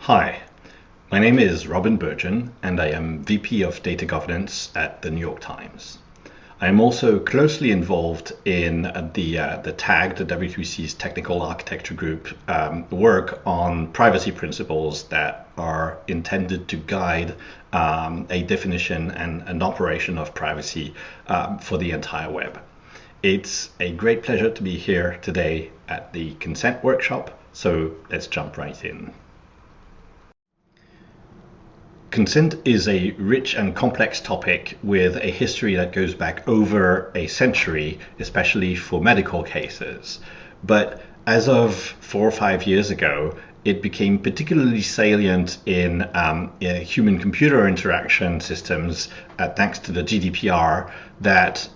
Hi, my name is Robin Burgeon, and I am VP of Data Governance at the New York Times. I am also closely involved in the TAG, the W3C's Technical Architecture Group, work on privacy principles that are intended to guide a definition and an operation of privacy for the entire web. It's a great pleasure to be here today at the consent workshop, so let's jump right in. Consent is a rich and complex topic with a history that goes back over a century, especially for medical cases. But as of 4 or 5 years ago, it became particularly salient in human-computer interaction systems thanks to the GDPR that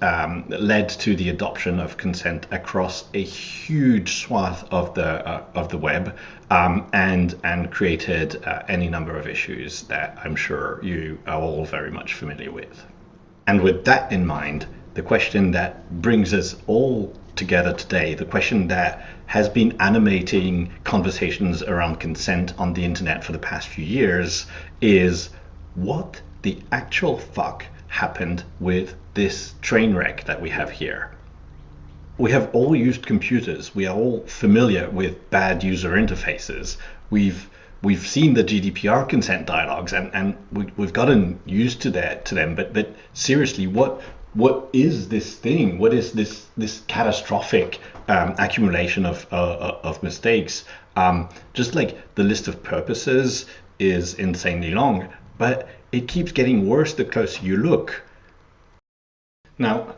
led to the adoption of consent across a huge swath of the web and created any number of issues that I'm sure you are all very much familiar with. And with that in mind, the question that brings us all together today, the question that has been animating conversations around consent on the internet for the past few years is, what the actual fuck happened with this train wreck that we have here? We have all used computers. We are all familiar with bad user interfaces. We've seen the GDPR consent dialogues and we've gotten used to them. But seriously, what is this thing? What is this catastrophic accumulation of mistakes? Just like the list of purposes is insanely long, but it keeps getting worse the closer you look. Now,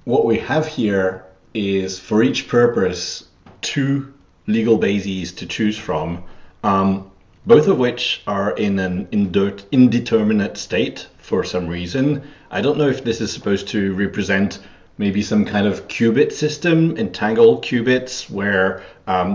what we have here is, for each purpose, two legal bases to choose from, both of which are in an indeterminate state for some reason. I don't know if this is supposed to represent maybe some kind of qubit system, entangled qubits, where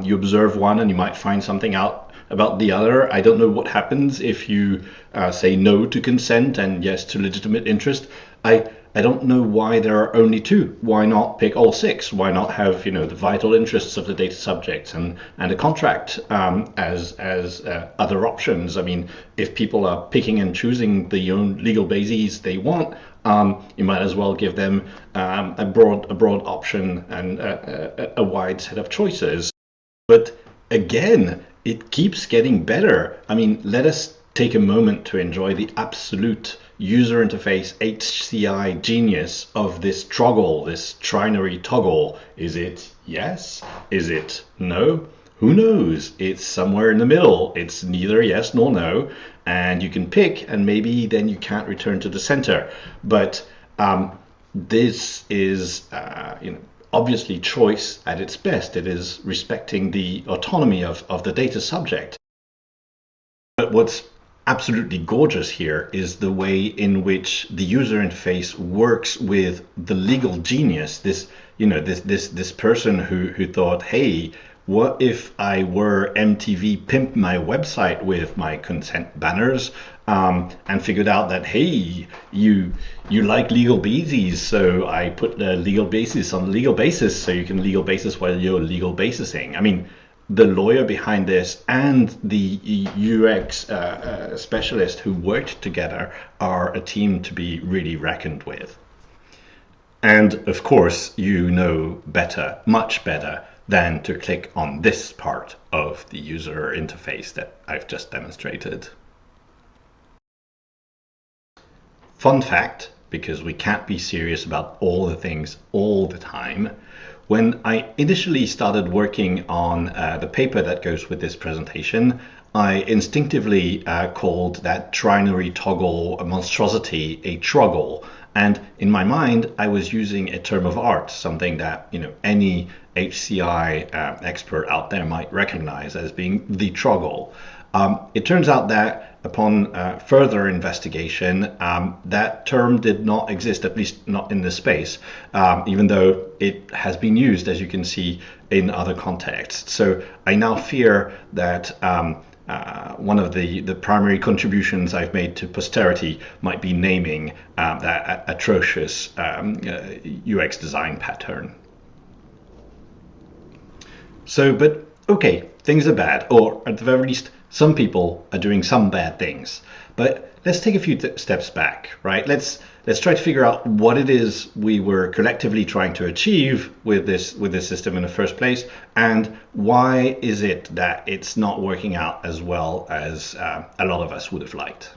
you observe one and you might find something out about the other. I don't know what happens if you say no to consent and yes to legitimate interest. I don't know why there are only two. Why not pick all six? Why not have the vital interests of the data subjects and a contract as other options? I mean, if people are picking and choosing the own legal bases they want, you might as well give them a broad option and a wide set of choices. But again, it keeps getting better. I mean, let us take a moment to enjoy the absolute user interface HCI genius of this toggle, this trinary toggle. Is it yes? Is it no? Who knows? It's somewhere in the middle. It's neither yes nor no, and you can pick, and maybe then you can't return to the center. But this is obviously choice at its best. It is respecting the autonomy of the data subject. But what's absolutely gorgeous here is the way in which the user interface works with the legal genius. This person who thought, hey, what if I were MTV Pimp my website with my consent banners, and figured out that, hey, you like legal bases, so I put the legal basis on the legal basis so you can legal basis while you're legal basising. I mean, the lawyer behind this and the UX specialist who worked together are a team to be really reckoned with. And of course, you know better, much better, than to click on this part of the user interface that I've just demonstrated. Fun fact, because we can't be serious about all the things all the time, when I initially started working on the paper that goes with this presentation, I instinctively called that trinary toggle monstrosity a troggle. And in my mind, I was using a term of art, something that any HCI expert out there might recognize as being the troggle. It turns out that upon further investigation, that term did not exist, at least not in this space, even though it has been used, as you can see, in other contexts. So I now fear that one of the primary contributions I've made to posterity might be naming that atrocious UX design pattern. So, but okay, things are bad, or at the very least, some people are doing some bad things. But let's take a few steps back, right? Let's try to figure out what it is we were collectively trying to achieve with this system in the first place, and why is it that it's not working out as well as a lot of us would have liked.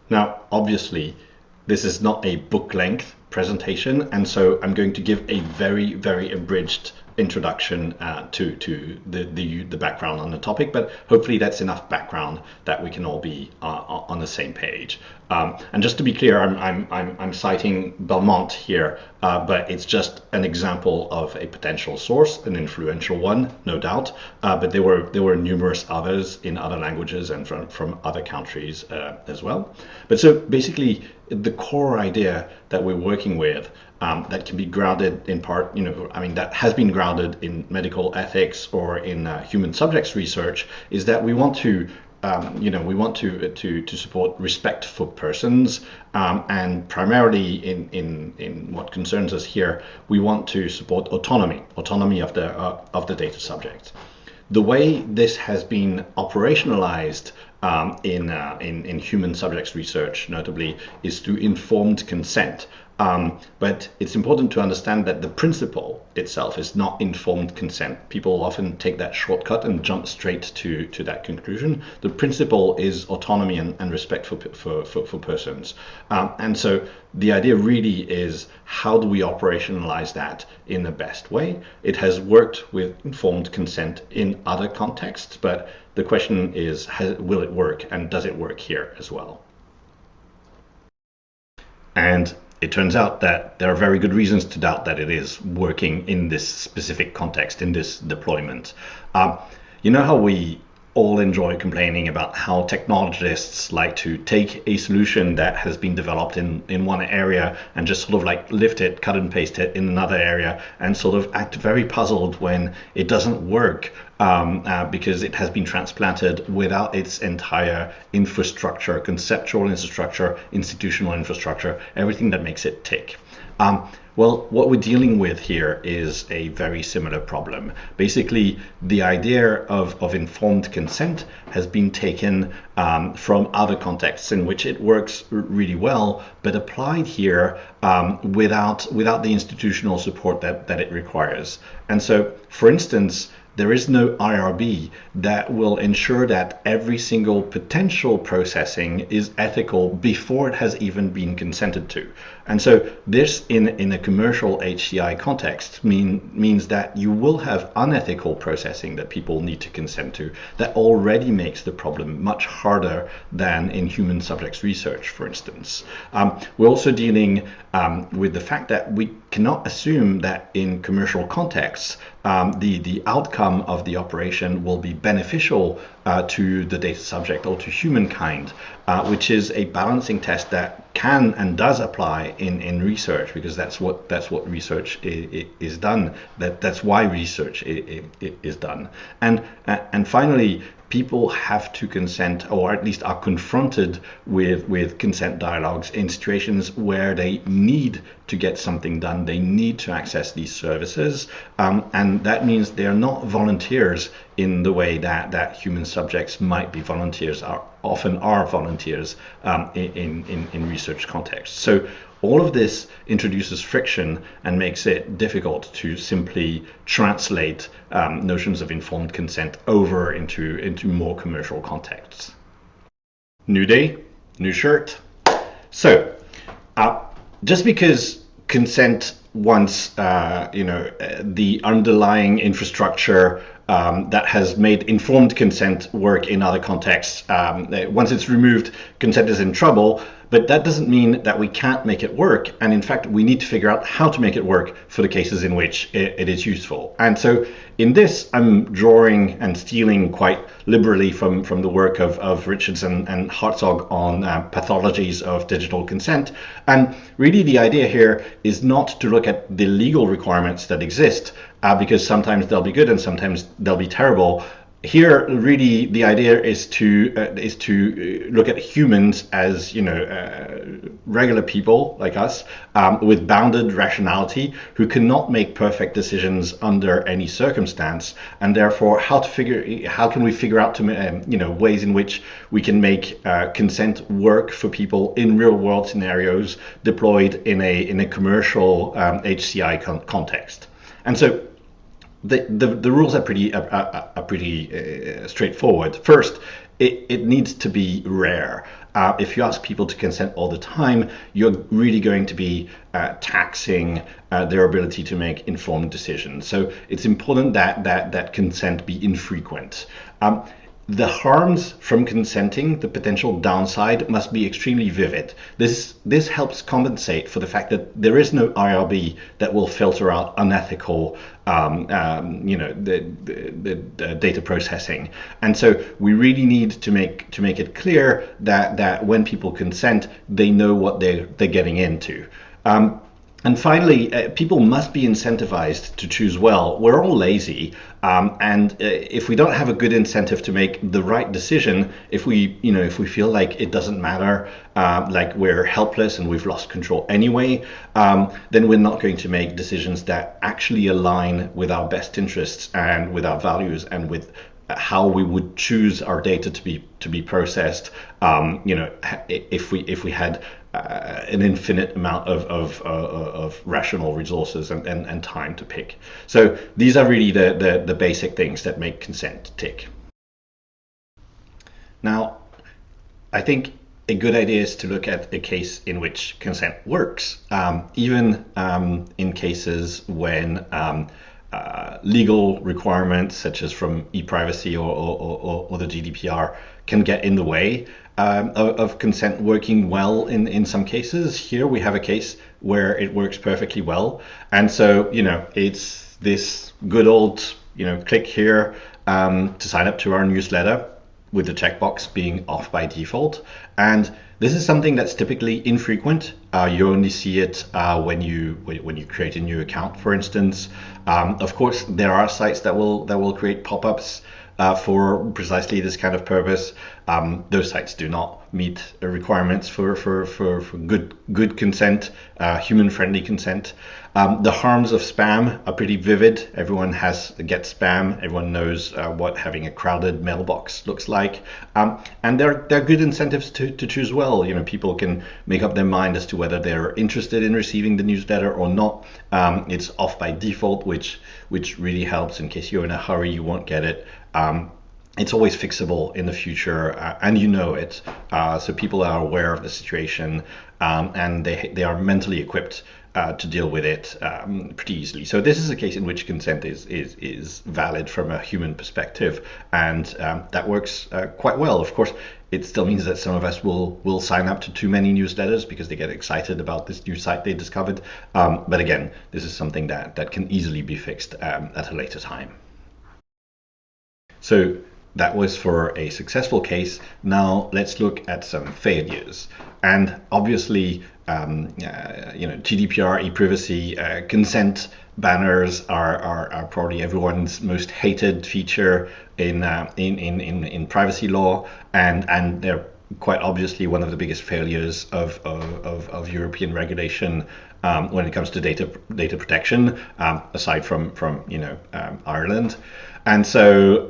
Now, obviously, this is not a book-length presentation, and so I'm going to give a very, very abridged introduction to the background on the topic, but hopefully that's enough background that we can all be on the same page. And just to be clear, I'm citing Belmont here, but it's just an example of a potential source, an influential one, no doubt. But there were numerous others in other languages and from other countries as well. But so basically, the core idea that we're working with that can be grounded in part, that has been grounded in medical ethics or in human subjects research, is that we want to to support respect for persons, and primarily in what concerns us here, we want to support autonomy of the data subject. The way this has been operationalized in human subjects research, notably, is through informed consent. But it's important to understand that the principle itself is not informed consent. People often take that shortcut and jump straight to that conclusion. The principle is autonomy and respect for persons. And so the idea really is, how do we operationalize that in the best way? It has worked with informed consent in other contexts, but the question is, will it work, and does it work here as well? And it turns out that there are very good reasons to doubt that it is working in this specific context, in this deployment. You know how we all enjoy complaining about how technologists like to take a solution that has been developed in one area and just sort of like lift it, cut and paste it in another area, and sort of act very puzzled when it doesn't work because it has been transplanted without its entire infrastructure, conceptual infrastructure, institutional infrastructure, everything that makes it tick. Well, what we're dealing with here is a very similar problem. Basically, the idea of informed consent has been taken from other contexts in which it works really well, but applied here without the institutional support that it requires. And so, for instance, there is no IRB that will ensure that every single potential processing is ethical before it has even been consented to. And so this, in a commercial HCI context, means that you will have unethical processing that people need to consent to. That already makes the problem much harder than in human subjects research, for instance. We're also dealing with the fact that we cannot assume that in commercial contexts, the outcome of the operation will be beneficial to the data subject or to humankind, which is a balancing test that can and does apply in research, because that's what research is done. That's why research is done. And finally, people have to consent, or at least are confronted with consent dialogues in situations where they need to get something done. They need to access these services, and that means they are not volunteers in the way that human subjects might be volunteers, often are volunteers in research contexts. So all of this introduces friction and makes it difficult to simply translate notions of informed consent over into more commercial contexts. New day, new shirt. So just because consent wants the underlying infrastructure that has made informed consent work in other contexts, once it's removed, consent is in trouble. But that doesn't mean that we can't make it work. And in fact, we need to figure out how to make it work for the cases in which it is useful. And so in this, I'm drawing and stealing quite liberally from the work of Richardson and Hartzog on pathologies of digital consent. And really the idea here is not to look at the legal requirements that exist, because sometimes they'll be good and sometimes they'll be terrible. here really the idea is to look at humans as regular people like us, with bounded rationality, who cannot make perfect decisions under any circumstance, and therefore how can we figure out ways in which we can make consent work for people in real world scenarios deployed in a commercial HCI context. And so the rules are pretty straightforward. First, it needs to be rare. If you ask people to consent all the time, you're really going to be taxing their ability to make informed decisions. So it's important that consent be infrequent. The harms from consenting, the potential downside, must be extremely vivid. This helps compensate for the fact that there is no IRB that will filter out unethical the data processing. And so we really need to make it clear that when people consent, they know what they're getting into. And finally, people must be incentivized to choose well. We're all lazy, and if we don't have a good incentive to make the right decision, if we feel like it doesn't matter, like we're helpless and we've lost control anyway, then we're not going to make decisions that actually align with our best interests and with our values and with how we would choose our data to be processed. If we had an infinite amount of rational resources and time to pick. So these are really the basic things that make consent tick. Now, I think a good idea is to look at a case in which consent works, even in cases when legal requirements such as from e-privacy or the GDPR can get in the way of consent working well in some cases. Here we have a case where it works perfectly well. And so, it's this good old, click here to sign up to our newsletter, with the checkbox being off by default. And this is something that's typically infrequent. You only see it when you create a new account, for instance. Of course, there are sites that will create pop-ups for precisely this kind of purpose. Those sites do not meet requirements for good consent, human-friendly consent. The harms of spam are pretty vivid. Everyone gets spam. Everyone knows what having a crowded mailbox looks like. And there are good incentives to choose well. People can make up their mind as to whether they're interested in receiving the newsletter or not. It's off by default, which really helps. In case you're in a hurry, you won't get it. It's always fixable in the future, and it. So people are aware of the situation, and they are mentally equipped to deal with it pretty easily. So this is a case in which consent is valid from a human perspective, and that works quite well. Of course, it still means that some of us will sign up to too many newsletters because they get excited about this new site they discovered. But again, this is something that can easily be fixed at a later time. So that was for a successful case. Now let's look at some failures. And obviously, GDPR, e-privacy, consent banners are probably everyone's most hated feature in privacy law, and they're quite obviously one of the biggest failures of European regulation when it comes to data protection, aside from Ireland. And so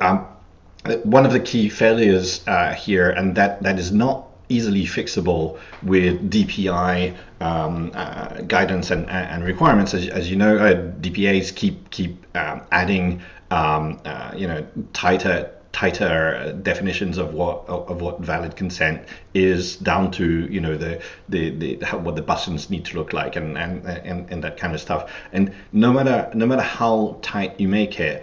one of the key failures here, and that is not easily fixable with DPI guidance and requirements, as you know, DPAs keep adding tighter definitions of what valid consent is, down to what the buttons need to look like and that kind of stuff. And no matter how tight you make it,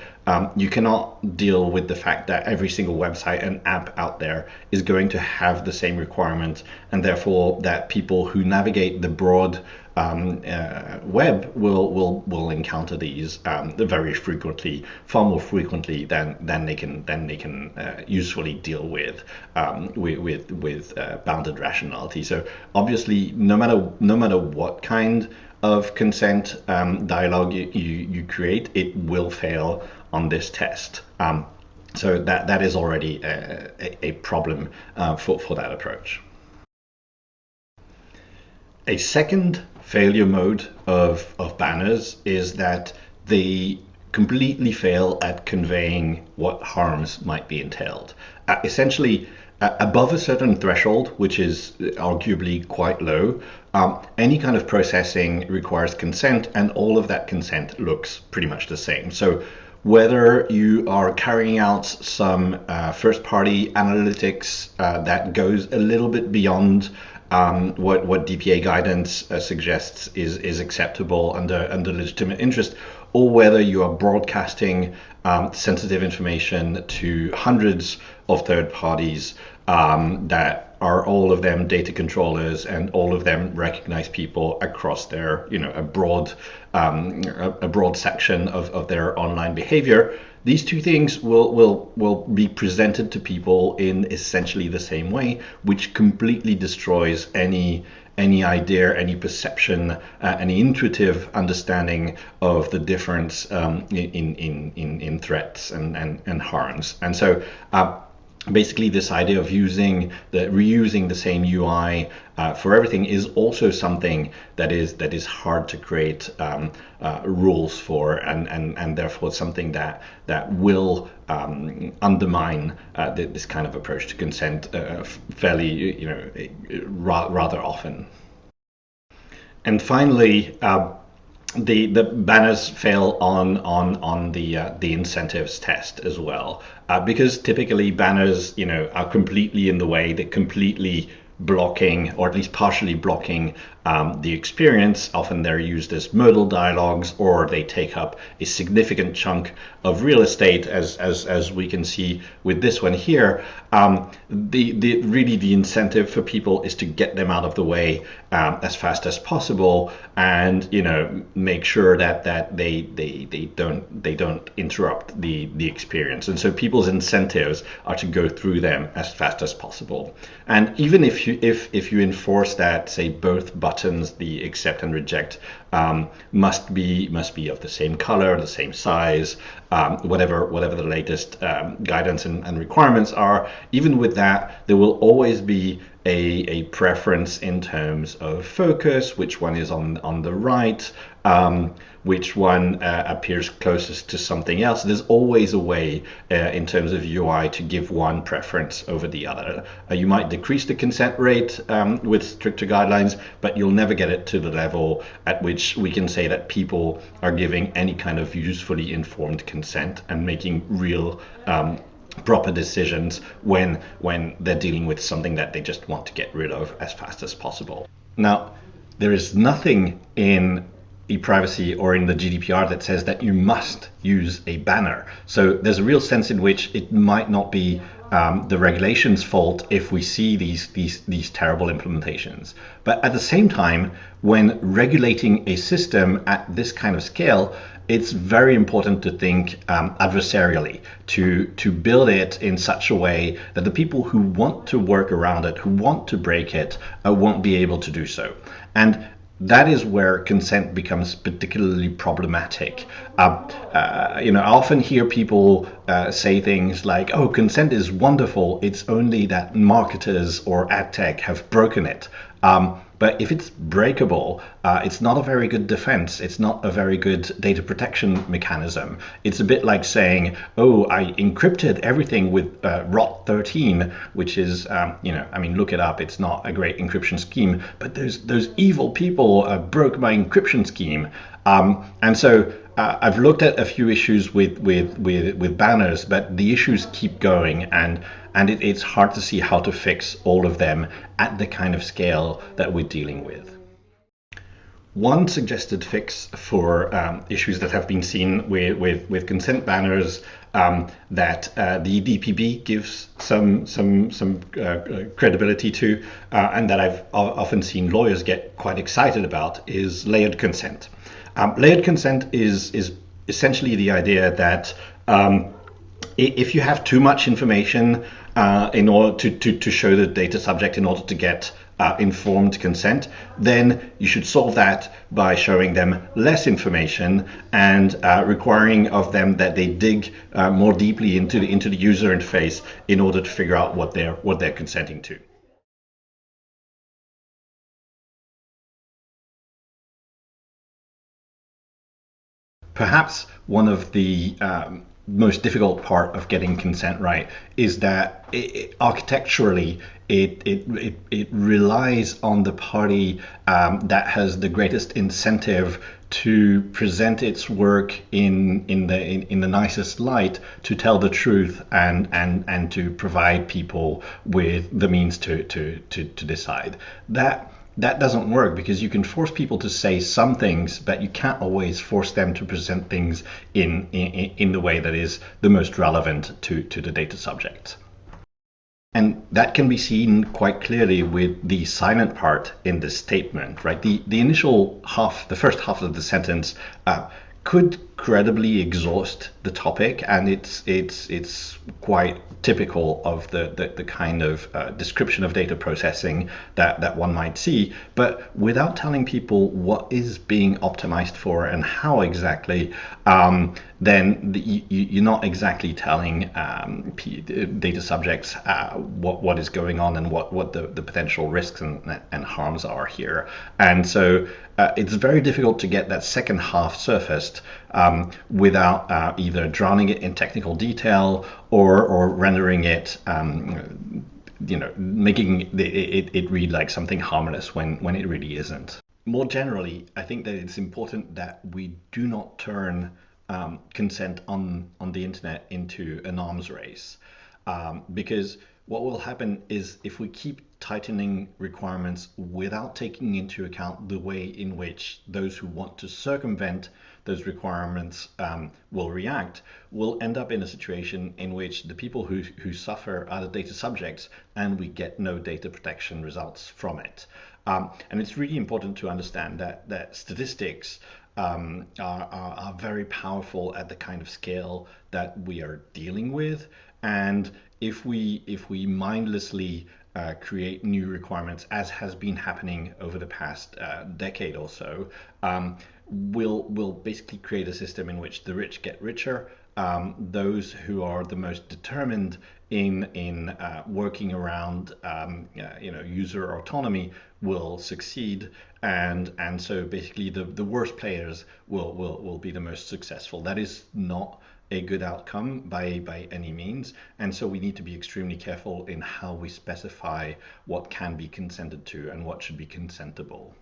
you cannot deal with the fact that every single website and app out there is going to have the same requirements, and therefore that people who navigate the broad web will encounter these very frequently, far more frequently than they can usefully deal with bounded rationality. So obviously, no matter what kind of consent dialogue you create, it will fail on this test. So that is already a problem for that approach. A second failure mode of banners is that they completely fail at conveying what harms might be entailed. Essentially, above a certain threshold, which is arguably quite low, any kind of processing requires consent, and all of that consent looks pretty much the same. So whether you are carrying out some first-party analytics that goes a little bit beyond what DPA guidance suggests is acceptable under legitimate interest, or whether you are broadcasting sensitive information to hundreds of third parties that are all of them data controllers, and all of them recognize people across their, a broad section of their online behavior. These two things will be presented to people in essentially the same way, which completely destroys any idea, any perception, any intuitive understanding of the difference in threats and harms. And so basically this idea of reusing the same UI for everything is also something that is hard to create rules for, and therefore something that will undermine this kind of approach to consent fairly rather often. And finally, the banners fail on the incentives test as well, because typically banners are completely in the way. They're completely blocking, or at least partially blocking, the experience. Often they're used as modal dialogues, or they take up a significant chunk of real estate, as we can see with this one here. The incentive for people is to get them out of the way as fast as possible, and make sure that they don't interrupt the experience. And so people's incentives are to go through them as fast as possible. And even if you enforce that, say, both buttons, the accept and reject, must be of the same color, the same size, whatever the latest guidance and requirements are. Even with that, there will always be a preference in terms of focus, which one is on the right, which one appears closest to something else. There's always a way in terms of UI to give one preference over the other. You might decrease the consent rate with stricter guidelines, but you'll never get it to the level at which we can say that people are giving any kind of usefully informed consent and making real proper decisions when they're dealing with something that they just want to get rid of as fast as possible. Now, there is nothing in e-privacy or in the GDPR that says that you must use a banner. So there's a real sense in which it might not be the regulation's fault if we see these terrible implementations. But at the same time, when regulating a system at this kind of scale, it's very important to think adversarially, to build it in such a way that the people who want to work around it, who want to break it, won't be able to do so. And that is where consent becomes particularly problematic. I often hear people say things like, "Oh, consent is wonderful. It's only that marketers or ad tech have broken it." But if it's breakable, it's not a very good defense. It's not a very good data protection mechanism. It's a bit like saying, "Oh, I encrypted everything with ROT13," which is, look it up. It's not a great encryption scheme, but those evil people broke my encryption scheme. And so I've looked at a few issues with banners, but the issues keep going, and it's hard to see how to fix all of them at the kind of scale that we're dealing with. One suggested fix for issues that have been seen with consent banners that the DPB gives some credibility to, and that I've often seen lawyers get quite excited about, is layered consent. Layered consent is essentially the idea that if you have too much information in order to show the data subject in order to get informed consent, then you should solve that by showing them less information and requiring of them that they dig more deeply into the user interface in order to figure out what they're consenting to. Perhaps one of the most difficult part of getting consent right is that architecturally it relies on the party that has the greatest incentive to present its work in the nicest light, to tell the truth and to provide people with the means to decide. That doesn't work, because you can force people to say some things, but you can't always force them to present things in the way that is the most relevant to the data subject. And that can be seen quite clearly with the silent part in this statement, right? The initial half, the first half of the sentence, could credibly exhaust the topic, and it's quite typical of the kind of description of data processing that one might see. But without telling people what is being optimized for and how exactly, then you're not exactly telling data subjects what is going on and what the potential risks and harms are here. And so it's very difficult to get that second half surfaced without either drowning it in technical detail or rendering it, making it read like something harmless when it really isn't. More generally, I think that it's important that we do not turn consent on the internet into an arms race, because what will happen is, if we keep tightening requirements without taking into account the way in which those who want to circumvent those requirements will react, we'll end up in a situation in which the people who suffer are the data subjects, and we get no data protection results from it. And it's really important to understand that statistics are very powerful at the kind of scale that we are dealing with. And if we mindlessly create new requirements, as has been happening over the past decade or so, we'll basically create a system in which the rich get richer. Those who are the most determined in working around user autonomy will succeed, and so basically the worst players will be the most successful. That is not a good outcome by any means, and so we need to be extremely careful in how we specify what can be consented to and what should be consentable.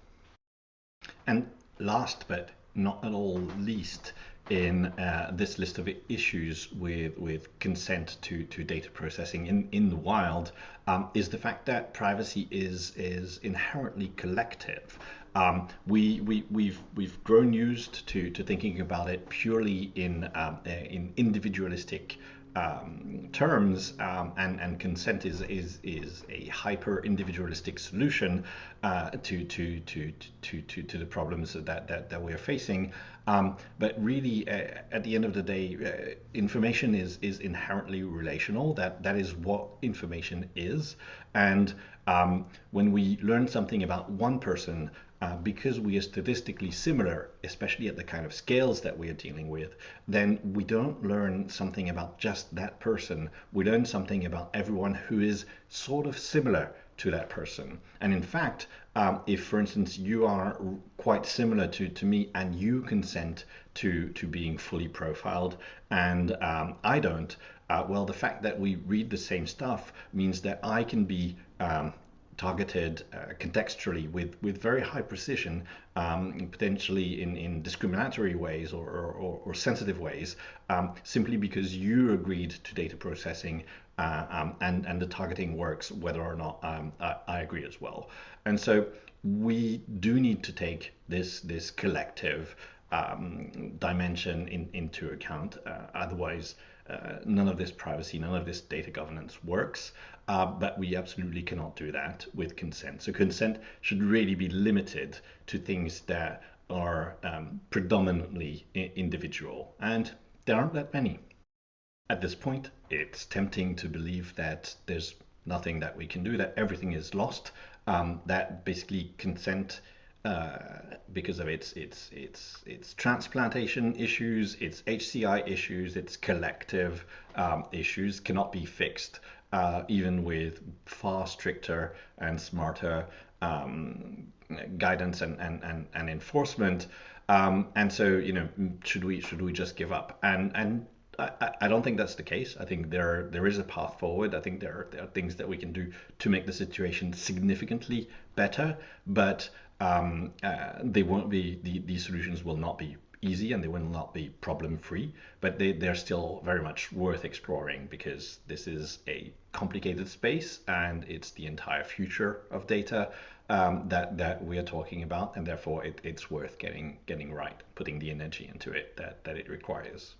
And last but not at all least, in this list of issues with consent to data processing in the wild, is the fact that privacy is inherently collective. We've grown used to thinking about it purely in individualistic terms, and consent is a hyper individualistic solution to the problems that we're facing. But really, at the end of the day, information is inherently relational. That is what information is. And when we learn something about one person, because we are statistically similar, especially at the kind of scales that we are dealing with, then we don't learn something about just that person. We learn something about everyone who is sort of similar to that person. And in fact, if, for instance, you are quite similar to me and you consent to being fully profiled and I don't, well, the fact that we read the same stuff means that I can be targeted contextually with very high precision, potentially in discriminatory ways or sensitive ways, simply because you agreed to data processing, and the targeting works whether or not I agree as well. And so we do need to take this collective dimension into account. Otherwise, none of this privacy, none of this data governance works. But we absolutely cannot do that with consent. So consent should really be limited to things that are predominantly individual, and there aren't that many. At this point, it's tempting to believe that there's nothing that we can do, that everything is lost. that basically consent, because of its transplantation issues, its HCI issues, its collective issues, cannot be fixed, even with far stricter and smarter guidance and enforcement. And so, should we just give up? And I don't think that's the case. I think there is a path forward. I think there are things that we can do to make the situation significantly better, but they won't be these solutions will not be easy, and they will not be problem free, but they're still very much worth exploring, because this is a complicated space and it's the entire future of data that we are talking about, and therefore it's worth getting right, putting the energy into it that it requires.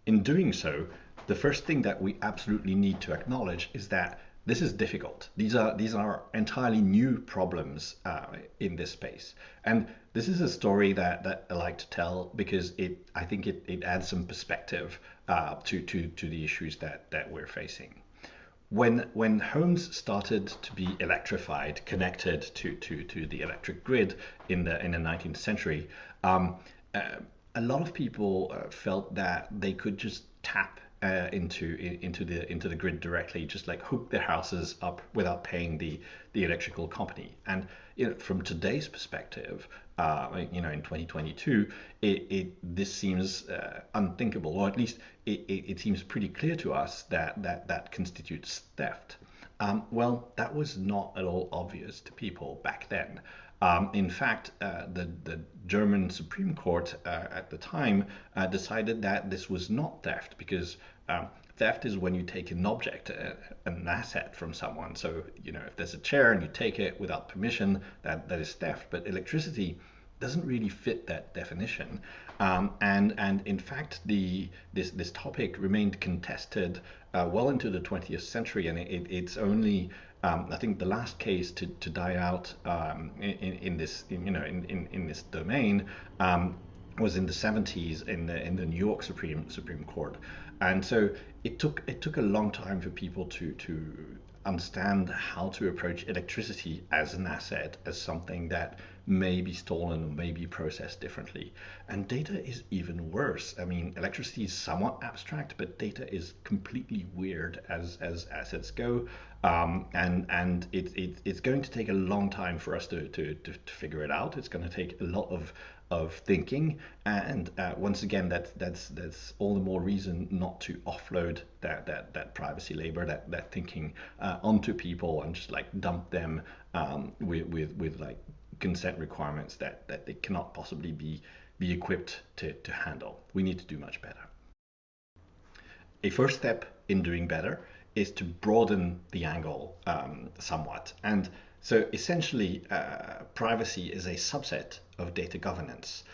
In doing so, the first thing that we absolutely need to acknowledge is that this is difficult. These are entirely new problems in this space, and this is a story that I like to tell, because I think it adds some perspective to the issues that we're facing. When homes started to be electrified, connected to the electric grid in the 19th century, uh, a lot of people felt that they could just tap into the grid directly, just like hook their houses up without paying the electrical company. And from today's perspective, in 2022, this seems unthinkable, or at least it seems pretty clear to us that constitutes theft. Well, that was not at all obvious to people back then. In fact, the German Supreme Court at the time decided that this was not theft, because theft is when you take an object, an asset from someone. So, if there's a chair and you take it without permission, that is theft. But electricity doesn't really fit that definition. And in fact, this topic remained contested well into the 20th century, and it's only I think the last case to die out in this in this domain was in the 70s in the New York Supreme Court. And so it took a long time for people to understand how to approach electricity as an asset, as something that may be stolen or may be processed differently. And data is even worse. I mean, electricity is somewhat abstract, but data is completely weird as assets go. And it's going to take a long time for us to figure it out. It's going to take a lot of thinking, and once again, that's all the more reason not to offload that privacy labor, that thinking onto people, and just like dump them with like consent requirements that they cannot possibly be equipped to handle. We need to do much better. A first step in doing better is to broaden the angle somewhat. And so essentially, privacy is a subset of data governance.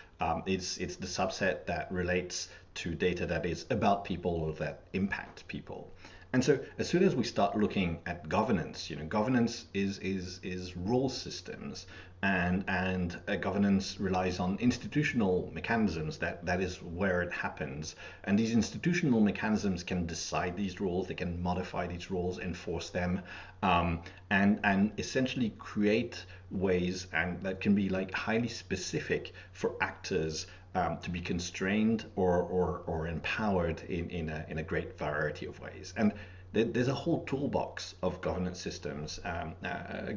It's the subset that relates to data that is about people or that impact people. And so as soon as we start looking at governance, governance is rule systems, and governance relies on institutional mechanisms. That is where it happens. And these institutional mechanisms can decide these rules, they can modify these rules, enforce them, and essentially create ways and that can be like highly specific for actors to be constrained or empowered in a great variety of ways. And there's a whole toolbox of governance systems,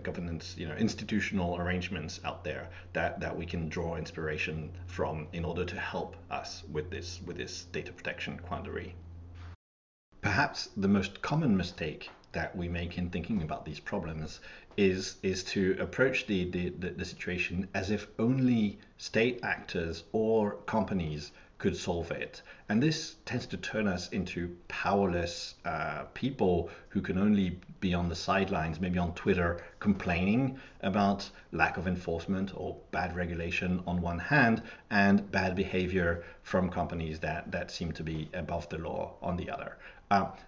governance, institutional arrangements out there that we can draw inspiration from in order to help us with this data protection quandary. Perhaps the most common mistake that we make in thinking about these problems is to approach the situation as if only state actors or companies could solve it. And this tends to turn us into powerless people who can only be on the sidelines, maybe on Twitter, complaining about lack of enforcement or bad regulation on one hand, and bad behavior from companies that seem to be above the law on the other.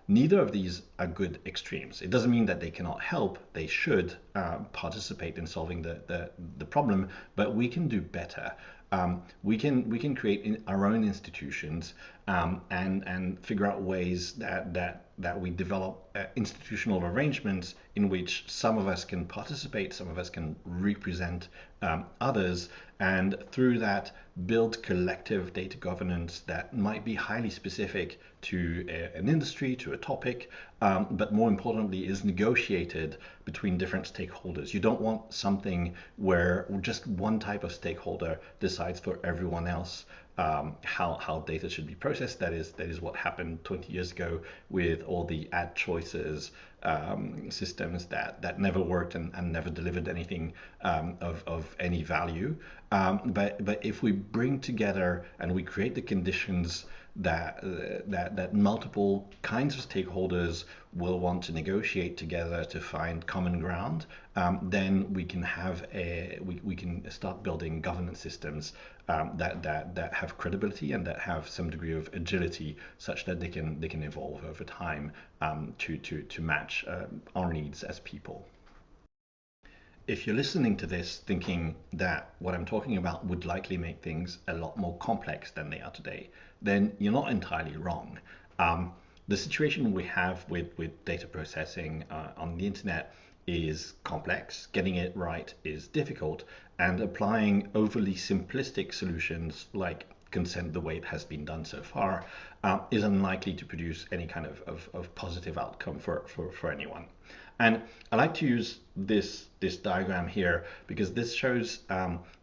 Neither of these are good extremes. It doesn't mean that they cannot help, they should, participate in solving the problem, but we can do better. We can create our own institutions, and figure out ways that we develop institutional arrangements in which some of us can participate, some of us can represent others, and through that build collective data governance that might be highly specific to an industry, to a topic, but more importantly is negotiated between different stakeholders. You don't want something where just one type of stakeholder decides for everyone else how data should be processed. That is what happened 20 years ago with all the ad choices systems that never worked and never delivered anything of any value. But if we bring together and we create the conditions that multiple kinds of stakeholders will want to negotiate together to find common ground, then we can start building governance systems that have credibility and that have some degree of agility, such that they can evolve over time to match our needs as people. If you're listening to this thinking that what I'm talking about would likely make things a lot more complex than they are today, then you're not entirely wrong. The situation we have with data processing on the internet is complex, getting it right is difficult, and applying overly simplistic solutions like consent the way it has been done so far is unlikely to produce any kind of positive outcome for anyone. And I like to use this diagram here because this shows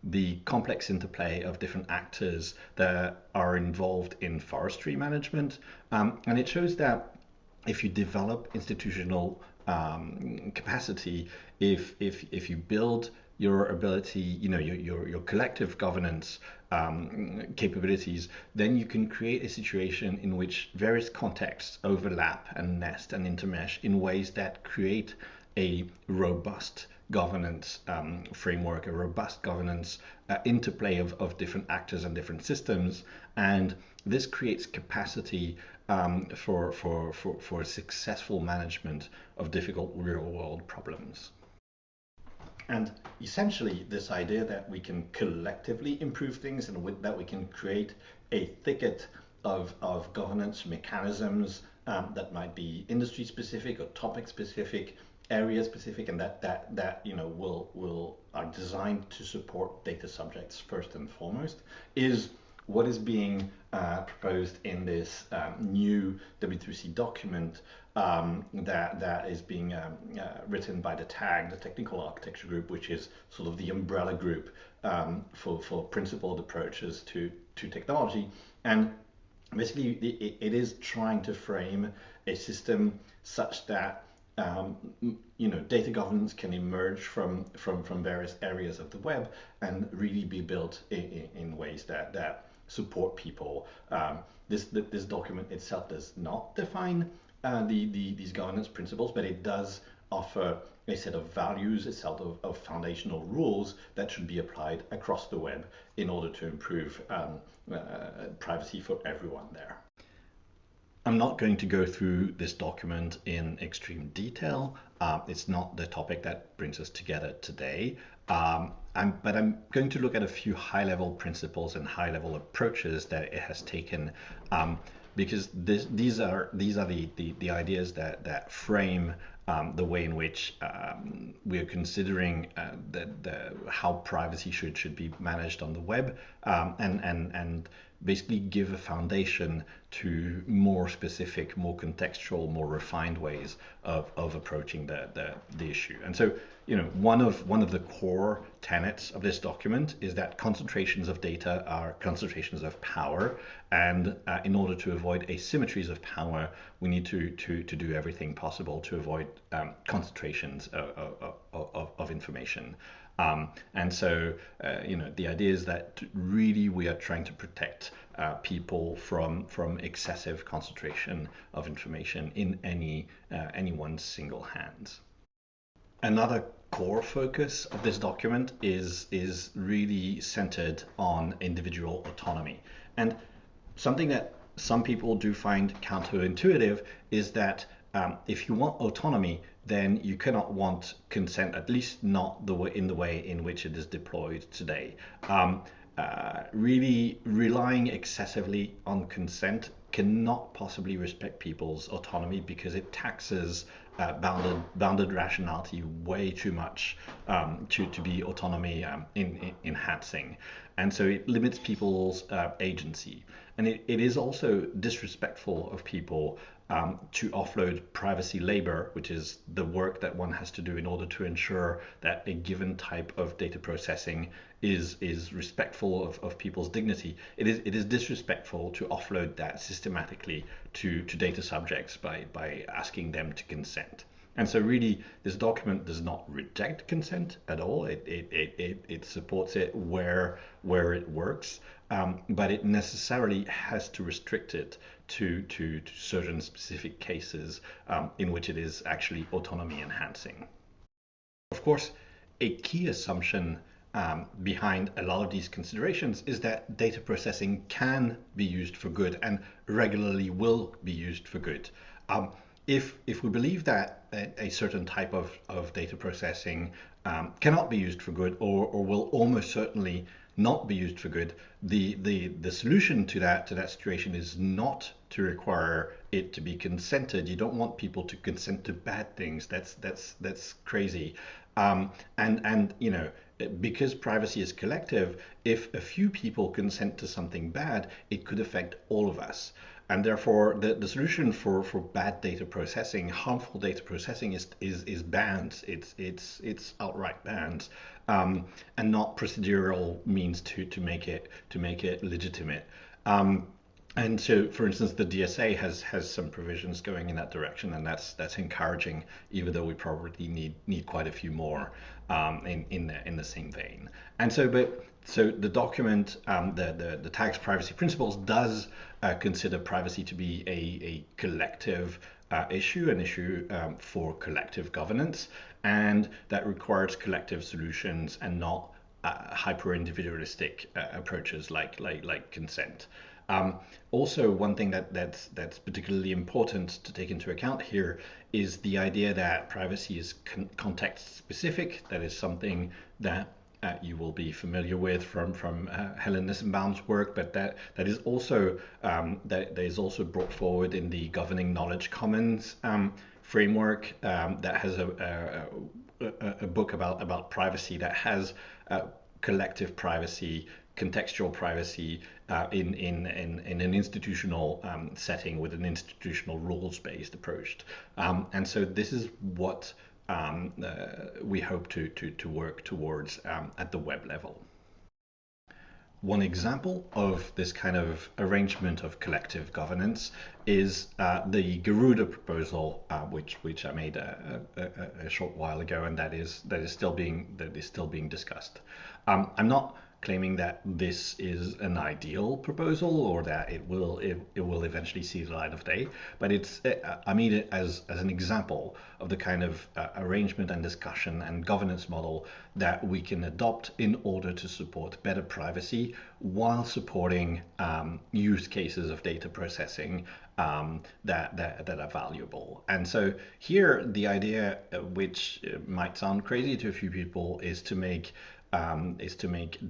the complex interplay of different actors that are involved in forestry management. And it shows that if you develop institutional capacity, if you build your ability, your collective governance capabilities, then you can create a situation in which various contexts overlap and nest and intermesh in ways that create a robust governance framework, a robust governance interplay of different actors and different systems. And this creates capacity for a successful management of difficult real world problems. And essentially, this idea that we can collectively improve things and that we can create a thicket of governance mechanisms that might be industry specific or topic specific, area specific, and that will are designed to support data subjects first and foremost, is what is being proposed in this new W3C document that is being written by the TAG, the Technical Architecture Group, which is sort of the umbrella group for principled approaches to technology. And basically, it is trying to frame a system such that data governance can emerge from various areas of the web and really be built in ways that support people. This document itself does not define these governance principles, but it does offer a set of values, a set of foundational rules that should be applied across the web in order to improve privacy for everyone there. I'm not going to go through this document in extreme detail. It's not the topic that brings us together today. But I'm going to look at a few high-level principles and high-level approaches that it has taken, because these are the ideas that frame the way in which we are considering how privacy should be managed on the web, and basically give a foundation to more specific, more contextual, more refined ways of approaching the issue. And so, one of the core tenets of this document is that concentrations of data are concentrations of power, and in order to avoid asymmetries of power, we need to do everything possible to avoid concentrations of information. And so, the idea is that really we are trying to protect people from excessive concentration of information in anyone's single hands. Another core focus of this document is really centered on individual autonomy. And something that some people do find counterintuitive is that if you want autonomy, then you cannot want consent, at least not in the way in which it is deployed today. Really relying excessively on consent cannot possibly respect people's autonomy because it taxes bounded rationality way too much to be autonomy enhancing. And so it limits people's agency. And it is also disrespectful of people to offload privacy labor, which is the work that one has to do in order to ensure that a given type of data processing is respectful of people's dignity. It is disrespectful to offload that systematically to data subjects by asking them to consent. And so really, this document does not reject consent at all. It supports it where it works, but it necessarily has to restrict it to certain specific cases in which it is actually autonomy enhancing. Of course, a key assumption behind a lot of these considerations is that data processing can be used for good and regularly will be used for good. If we believe that a certain type of data processing cannot be used for good or will almost certainly not be used for good, the solution to that situation is not to require it to be consented. You don't want people to consent to bad things. That's crazy. And you know, because privacy is collective, if a few people consent to something bad, it could affect all of us. And therefore, the solution for bad data processing, harmful data processing, is bans. It's outright bans, and not procedural means to make it legitimate. And so, for instance, the DSA has some provisions going in that direction, and that's encouraging, even though we probably need quite a few more in the same vein. And so, so the document, the tax privacy principles, does consider privacy to be a collective issue, an issue for collective governance, and that requires collective solutions and not hyper individualistic approaches like consent. Also, one thing that's particularly important to take into account here is the idea that privacy is context specific. That is something that you will be familiar with from Helen Nissenbaum's work, but that is also brought forward in the Governing Knowledge Commons framework that has a book about privacy that has collective privacy, contextual privacy in an institutional setting with an institutional rules-based approach. And so this is what we hope to work towards at the web level. One example of this kind of arrangement of collective governance is the Garuda proposal, which I made a short while ago, and that is still being discussed. I'm not claiming that this is an ideal proposal or that it will eventually see the light of day, but I mean it as an example of the kind of arrangement and discussion and governance model that we can adopt in order to support better privacy while supporting use cases of data processing that are valuable. And so here the idea, which might sound crazy to a few people, is to make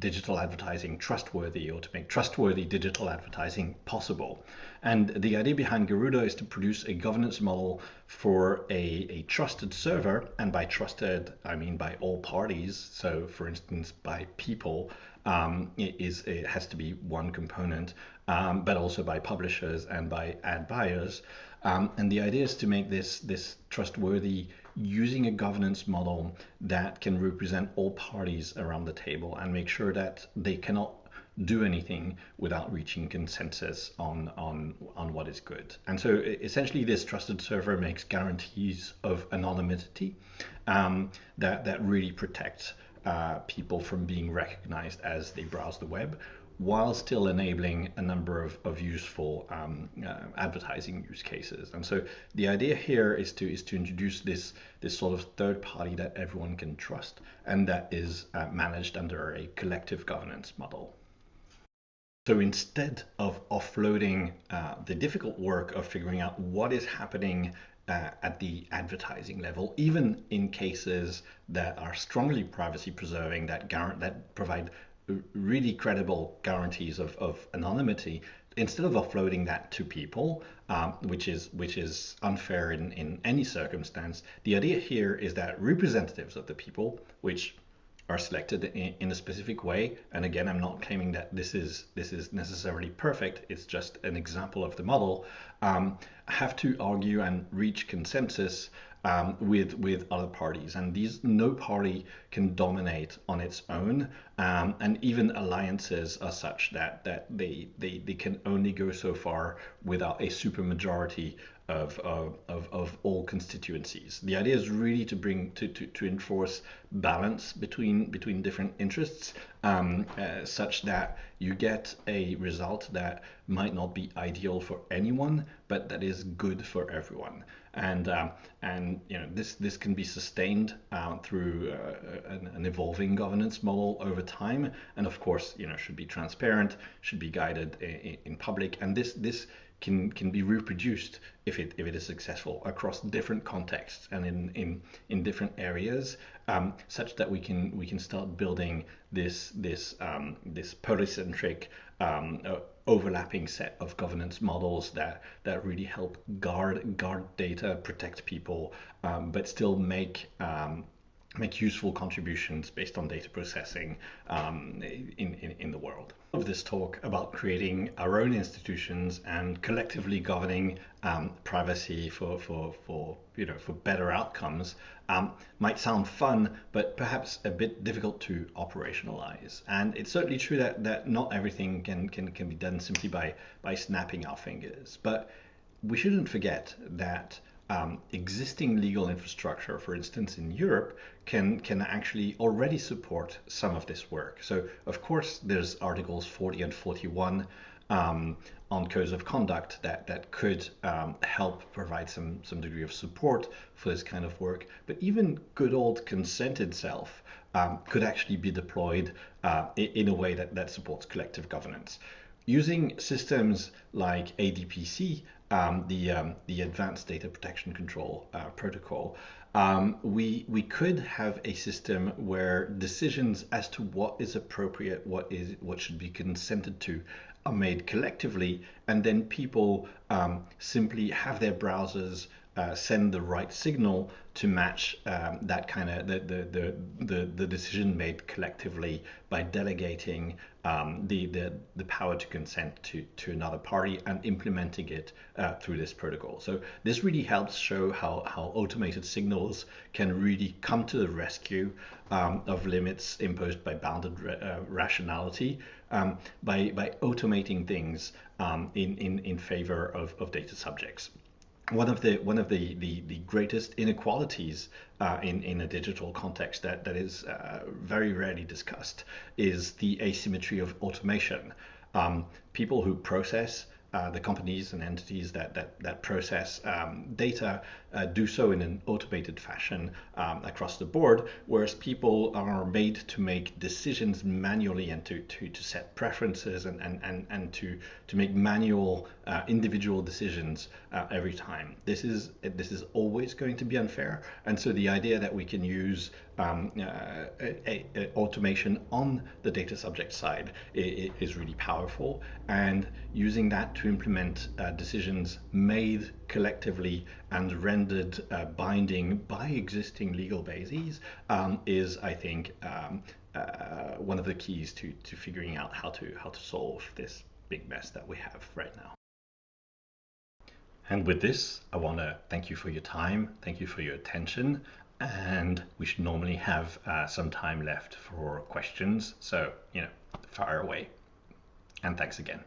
digital advertising trustworthy, or to make trustworthy digital advertising possible. And the idea behind Garuda is to produce a governance model for a trusted server, and by trusted I mean by all parties. So for instance, by people, it has to be one component, but also by publishers and by ad buyers. And the idea is to make this trustworthy using a governance model that can represent all parties around the table and make sure that they cannot do anything without reaching consensus on what is good. And so essentially this trusted server makes guarantees of anonymity that really protect people from being recognized as they browse the web, while still enabling a number of useful advertising use cases. And so the idea here is to introduce this sort of third party that everyone can trust and that is managed under a collective governance model. So instead of offloading the difficult work of figuring out what is happening at the advertising level, even in cases that are strongly privacy preserving, that provide really credible guarantees of anonymity. Instead of offloading that to people, which is unfair in any circumstance, the idea here is that representatives of the people, which are selected in a specific way. And again, I'm not claiming that this is necessarily perfect. It's just an example of the model. Have to argue and reach consensus with other parties, and no party can dominate on its own. And even alliances are such that they can only go so far without a supermajority of all constituencies. The idea is really to bring to enforce balance between different interests, such that you get a result that might not be ideal for anyone, but that is good for everyone. And this can be sustained through an evolving governance model over time, and of course should be transparent, should be guided in public, and this can be reproduced if it is successful across different contexts and in different areas, such that we can start building this polycentric overlapping set of governance models that really help guard data, protect people, but still make useful contributions based on data processing in the world. Of this talk about creating our own institutions and collectively governing privacy for better outcomes might sound fun, but perhaps a bit difficult to operationalize. And it's certainly true that not everything can be done simply by snapping our fingers. But we shouldn't forget that existing legal infrastructure, for instance, in Europe, can actually already support some of this work. So, of course, there's Articles 40 and 41 on codes of conduct that could help provide some degree of support for this kind of work. But even good old consent itself could actually be deployed in a way that supports collective governance. Using systems like ADPC, the Advanced Data Protection Control Protocol, we could have a system where decisions as to what is appropriate, what should be consented to, are made collectively, and then people simply have their browsers send the right signal to match that kind of the decision made collectively by delegating the power to consent to another party and implementing it through this protocol. So this really helps show how automated signals can really come to the rescue of limits imposed by bounded rationality by automating things in favor of data subjects. One of the greatest inequalities in a digital context that is very rarely discussed is the asymmetry of automation. People who process the companies and entities that process data do so in an automated fashion across the board, whereas people are made to make decisions manually and to set preferences and to make manual individual decisions every time. This is always going to be unfair, and so the idea that we can use automation on the data subject side is really powerful, and using that to implement decisions made collectively and rendered binding by existing legal bases is, I think, one of the keys to figuring out how to solve this big mess that we have right now. And with this, I want to thank you for your time, thank you for your attention, and we should normally have some time left for questions. So, fire away. And thanks again.